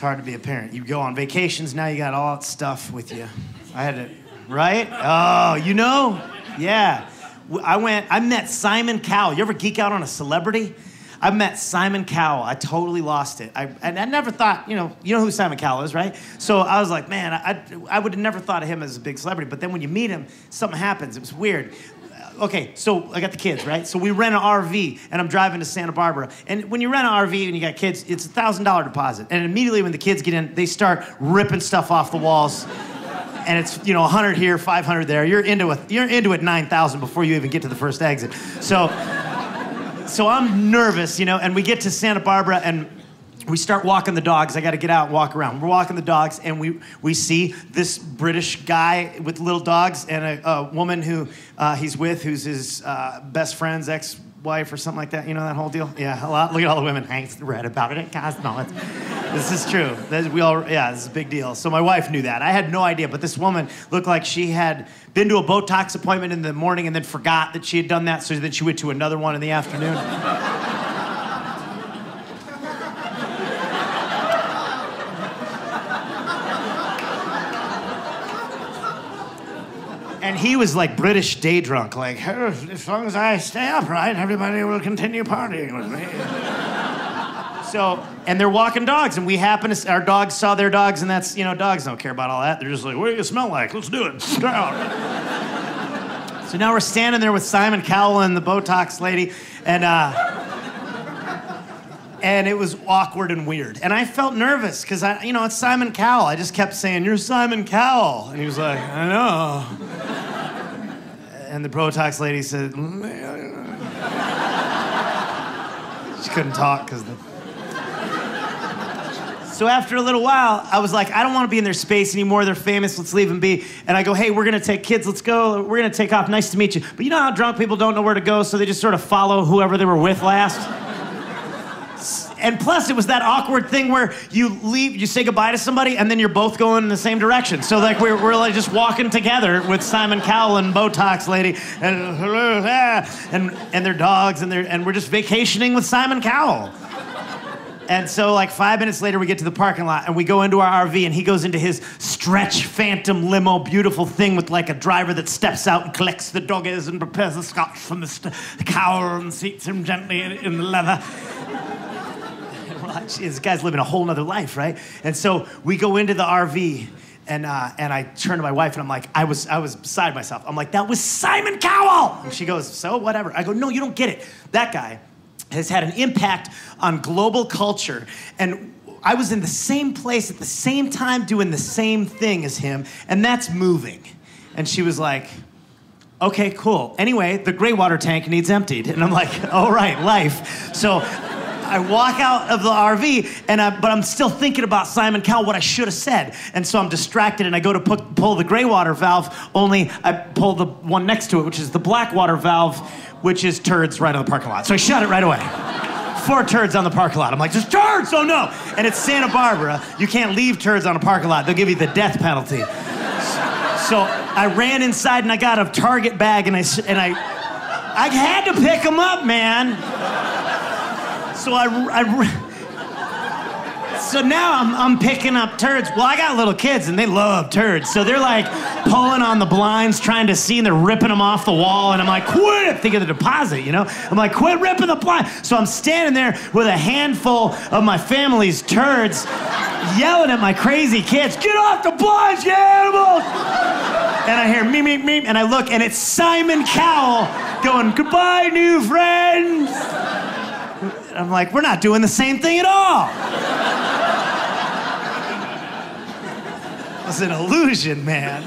hard to be a parent. You go on vacations, now you got all that stuff with you. I had to, right? Oh, you know? Yeah. I met Simon Cowell. You ever geek out on a celebrity? I met Simon Cowell. I totally lost it. I never thought, you know who Simon Cowell is, right? So I was like, man, I would have never thought of him as a big celebrity. But then when you meet him, something happens. It was weird. Okay, so I got the kids, right? So we rent an RV, and I'm driving to Santa Barbara. And when you rent an RV and you got kids, it's a $1,000 deposit. And immediately when the kids get in, they start ripping stuff off the walls. And it's, 100 here, 500 there. You're into it 9,000 before you even get to the first exit. So I'm nervous, and we get to Santa Barbara, and we start walking the dogs. I got to get out and walk around. We're walking the dogs, and we see this British guy with little dogs and a woman who he's with, who's his best friend's ex-wife or something like that. You know that whole deal? Yeah, a lot. Look at all the women. I read about it. No, this is true. This is a big deal. So my wife knew that. I had no idea, but this woman looked like she had been to a Botox appointment in the morning and then forgot that she had done that, so then she went to another one in the afternoon. And he was like British day drunk, like, as long as I stay upright, everybody will continue partying with me. So, and they're walking dogs, and our dogs saw their dogs, and that's, dogs don't care about all that. They're just like, what do you smell like? Let's do it. So now we're standing there with Simon Cowell and the Botox lady, and it was awkward and weird. And I felt nervous, because, it's Simon Cowell. I just kept saying, you're Simon Cowell. And he was like, I know. And the Botox lady said, she couldn't talk, because So after a little while, I was like, I don't want to be in their space anymore. They're famous. Let's leave them be. And I go, hey, we're going to take kids. Let's go. We're going to take off. Nice to meet you. But you know how drunk people don't know where to go, so they just sort of follow whoever they were with last? And plus, it was that awkward thing where you leave, you say goodbye to somebody, and then you're both going in the same direction. So like we're like just walking together with Simon Cowell and Botox lady, and their dogs, and we're just vacationing with Simon Cowell. And so like 5 minutes later, we get to the parking lot, and we go into our RV, and he goes into his stretch phantom limo, beautiful thing with like a driver that steps out and collects the doggies and prepares the scotch from the cowl and seats him gently in the leather. This guy's living a whole nother life, right? And so we go into the RV, and I turn to my wife, and I'm like, I was beside myself. I'm like, that was Simon Cowell! And she goes, so whatever. I go, no, you don't get it. That guy has had an impact on global culture, and I was in the same place at the same time doing the same thing as him, and that's moving. And she was like, okay, cool. Anyway, the gray water tank needs emptied. And I'm like, all right, life. So I walk out of the RV, but I'm still thinking about Simon Cowell, what I should have said. And so I'm distracted, and I go to pull the gray water valve, only I pull the one next to it, which is the black water valve, which is turds right on the parking lot. So I shut it right away. 4 turds on the parking lot. I'm like, there's turds! Oh no! And it's Santa Barbara. You can't leave turds on a parking lot. They'll give you the death penalty. So I ran inside, and I got a Target bag, and I had to pick them up, man. So so now I'm picking up turds. Well, I got little kids, and they love turds. So they're like pulling on the blinds, trying to see, and they're ripping them off the wall. And I'm like, quit! Think of the deposit, I'm like, quit ripping the blind. So I'm standing there with a handful of my family's turds, yelling at my crazy kids, get off the blinds, you animals! And I hear meep, meep, meep, and I look, and it's Simon Cowell going, goodbye, new friends! I'm like, we're not doing the same thing at all. It was an illusion, man.